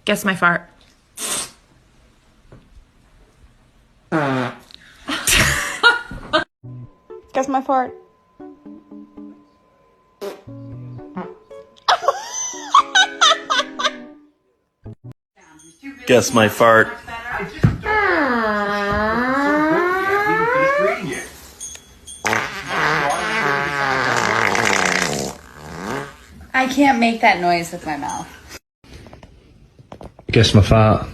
Guess my fart. Guess my fart. Guess my fart. I can't make that noise with my mouth. Guess my fart.